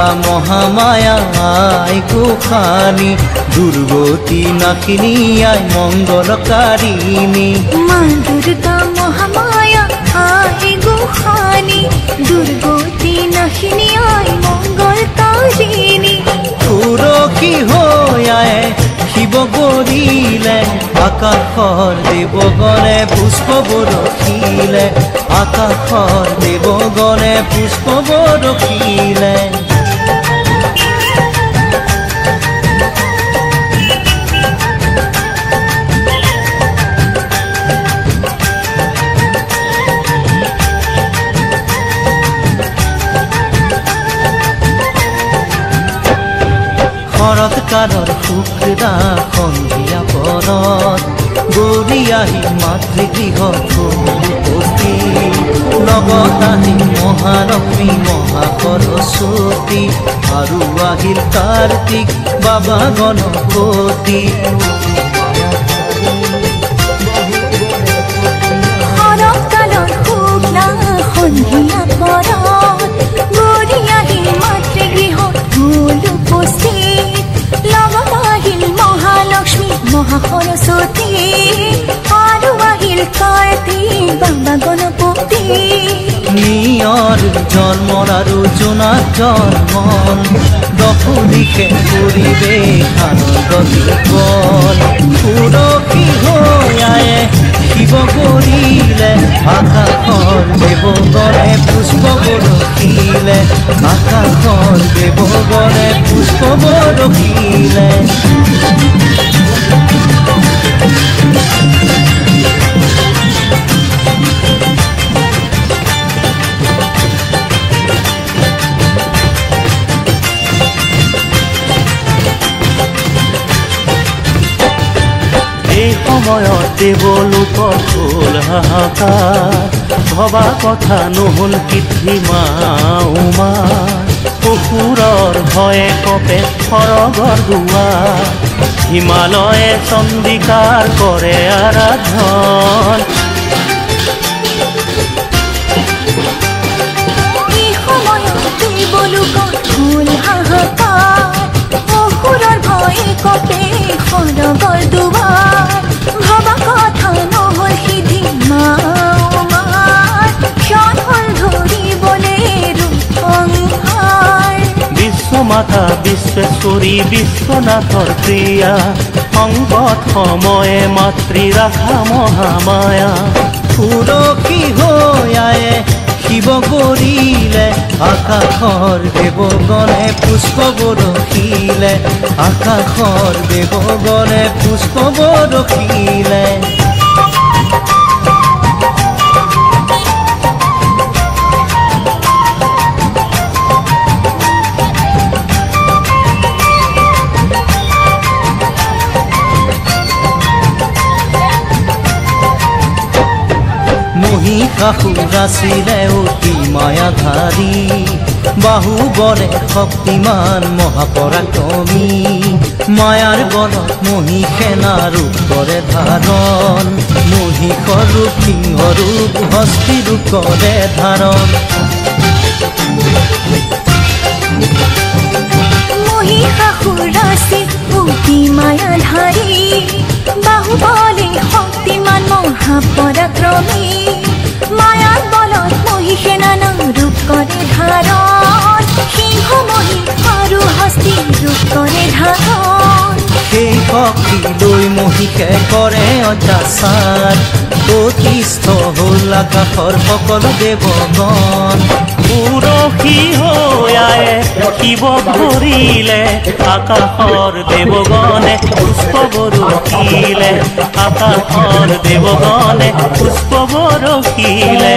দুৰ্গা মহামায়া আই গোসানী দুৰ্গতি নাশিনী আই মঙ্গলকাৰিণী মা দুৰ্গা মহামায়া আই গোসানী দুৰ্গতি নাশিনী আই মঙ্গলকাৰিণী সুৰক্ষী হৈ আয়ে শিৱ গৰিলে আকাশৰ দেৱগণে পুষ্প বৰষিলে আকাশৰ দেৱগণে পুষ্প বৰষিলে শৰৎকালৰ শুক্লা সন্ধিয়া পৰত গৌৰী আহি মাতৃগৃহত উপস্থিত লগত আহিল মহালক্ষ্মী মহাসৰস্বতী আৰু আহিল কাৰ্তিক বাবা গণপতি শৰৎকালৰ শুক্লা সন্ধিয়া পৰত গৌৰী আহি মাতৃগৃহত উপস্থিত লগত আহিল মহালক্ষ্মী মহাসৰস্বতী আৰু আহিল কাৰ্তিক বাবা গণপতি নিয়ৰ জন্মৰ আৰু জোনাক জন্মন দশদিশে পৰিৱেশ আনন্দ বিকল সুৰক্ষী হৈ আয়ে শিৱ গৰিলে আকাশৰ দেৱগণে পুষ্প বৰষিলে আকাশৰ দেৱগণে পুষ্প বৰষিলে এই সময়ত দেৱলোকত হ'ল হাহাকাৰ ভবা কথা নহ'ল কৃত্ৰিমা উমাৰ অসুৰৰ ভয়ে কপে সৰগৰ দুৱাৰ হিমালয়ে চন্দিকাৰ কৰে আৰাধন এই সময়ত দেৱলোকত হ'ল হাহাকাৰ অসুৰৰ ভয়ে কপে সৰগৰ দুৱাৰ ভবা কথা নহ'ল সিদ্ধি মা ক্ষণ হ'ল ধৰিবলে ৰূপসংহাৰ বিশ্বমাতা বিশ্বেশ্বৰী বিশ্বনাথৰ ক্ৰিয়া সংকট সময়ে মাতৃ ৰাখা মহামায়া সুৰক্ষী হৈ আয়ে শিৱ গৰিলে আকাশৰ দেৱগণে পুষ্প বৰষিলে আকাশৰ দেৱগণে পুষ্প বৰষিলে মহিষাসুৰ আছিলে অতি মায়াধাৰী বাহুবলে শক্তিমান মহাপৰাক্ৰমী মায়াৰ বলত মহিষেনা ৰূপ কৰে ধাৰণ মহিষৰ ৰূপ সিংহ ৰূপ হস্তি ৰূপ কৰে ধাৰণ মহিষাসুৰ আছিল অতি মায়াধাৰী বাহুবলে শক্তিমান মহাপৰাক্ৰমী মায়াৰ বলত মহিষেনা ৰূপ কৰে ধাৰণ সিংহ মহিষ আৰু হস্তি ৰূপ কৰে ধাৰণ সেই শক্তি লৈ মহিষে কৰে অত্যাচাৰ অতিষ্ঠ হ'ল আকাশৰ সকলো দেৱগণ সুৰক্ষী হৈ আয়ে শিৱ গৰিলে আকাশৰ দেৱগণে পুষ্প বৰষিলে আকাশৰ দেৱগণে পুষ্প বৰষিলে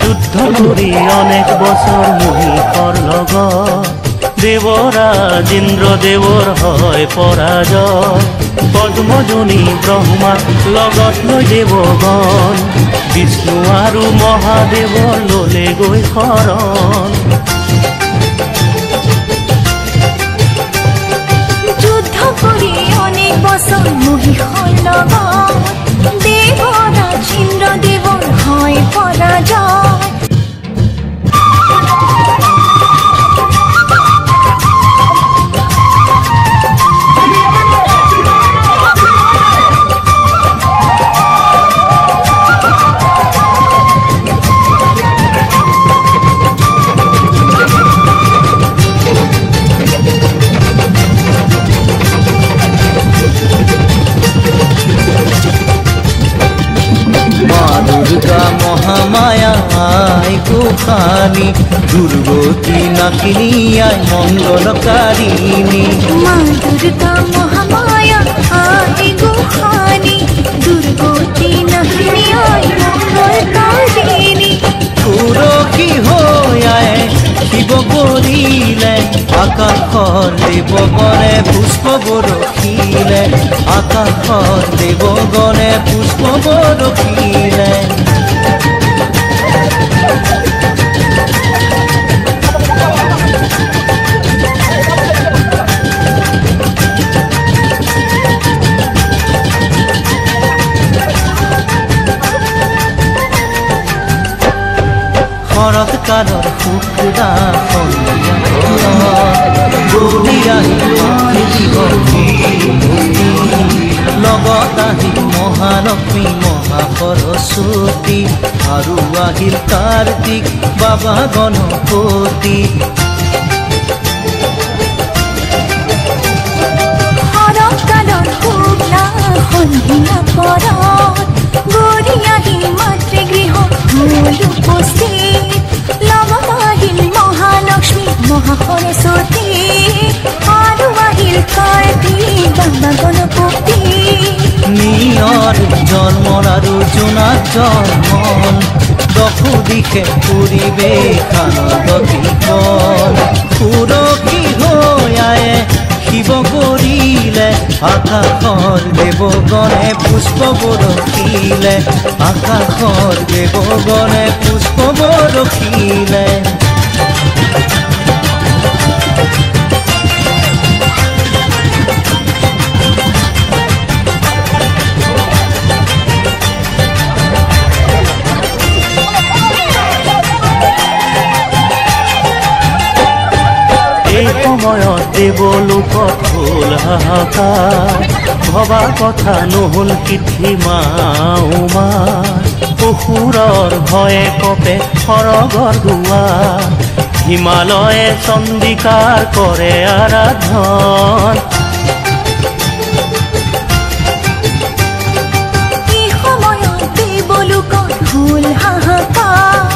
যুদ্ধ কৰি অনেক বছৰ মহিষৰ লগত দেৱৰাজ ইন্দ্ৰদেৱৰ হয় পৰাজয় পদ্মজনী ব্ৰহ্মা লগত লৈ দেৱগণ বিষ্ণু আৰু মহাদেৱৰ ললে গৈ শৰণ যুদ্ধ কৰি অনেক বছৰ মহিষৰ লগত দেৱৰাজ ইন্দ্ৰদেৱৰ হয় পৰাজয় দুর্গা মহামায়া আয় গোখানি দুর্গতি নাকিনী আয় মঙ্গলকারিণী মা দুর্গা মহামায়া আয় গোখানি দুর্গতি নাকিনী আয় মঙ্গলকারিণী তুরসী হৈ আয় শিৱ কৰিলে আকাশৰ দেৱগণে পুষ্প বৰষিলে আকাশৰ দেৱগণে পুষ্প বৰষিলে শৰৎকালৰ শুক্লা লগত আহিল মহালক্ষ্মী মহাসৰস্বতী আৰু আহিল কাৰ্তিক বাবা গণপতি শৰৎকালৰ শুক্লা সন্ধিয়া পৰত গৰি আহিল মাতৃগৃহ মূল উপস্থিত লগত আহিল মহালক্ষ্মী মহাসৰস্বতী আৰু আহিল কাৰ্তিক বাবা গণপতি নিয়ৰ জন্মৰ আৰু জোনাক জন্মন দশো দিশে পৰিৱেশ আনন্দীকৰণ তুলসী হৈ আয়ে শিৱ কৰিলে আকাশৰ দেৱগণে পুষ্প বৰষিলে আকাশৰ দেৱগণে পুষ্প বৰষিলে এই সময়ত দেৱলোকত হ'ল হাহাকাৰ ভবা কথা নহ'ল কৃত্ৰিমা উমাৰ অসুৰৰ ভয়ে কপে সৰগৰ দুৱাৰ হিমালয়ে চণ্ডিকাৰ কৰে আৰাধন এই সময়ত দেৱলোকত হ'ল হাহাকাৰ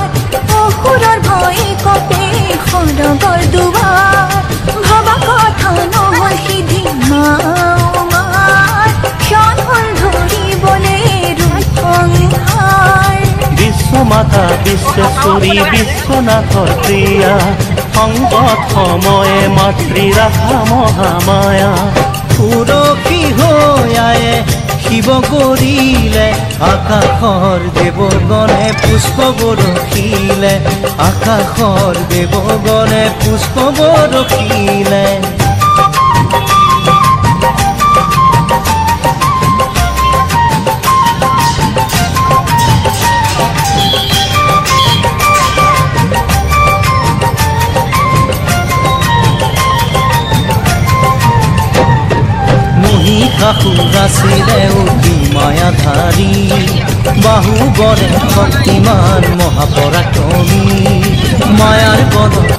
অসুৰৰ ভয়ে কপে সৰগৰ দুৱাৰ ভবা কথা নহ'ল সিদ্ধি মা উমাৰ ক্ষণ হ'ল ধৰিবলৈ ৰূপ সংহাৰ বিশ্বমাতা বিশ্বেশ্বৰী বিশ্বনাথৰ প্ৰিয়া সংকট সময়ে মাতৃ ৰাখা মহামায়া তুলসী হৈ আয়ে শিৱ কৰিলে আকাশৰ দেৱগণে পুষ্প বৰষিলে আকাশৰ দেৱগণে পুষ্প বৰষিলে মহিষাসুৰ আছিলে অতি মায়াধাৰী বাহুবলে শক্তিমান মহাপৰাক্ৰমী মায়াৰ বলত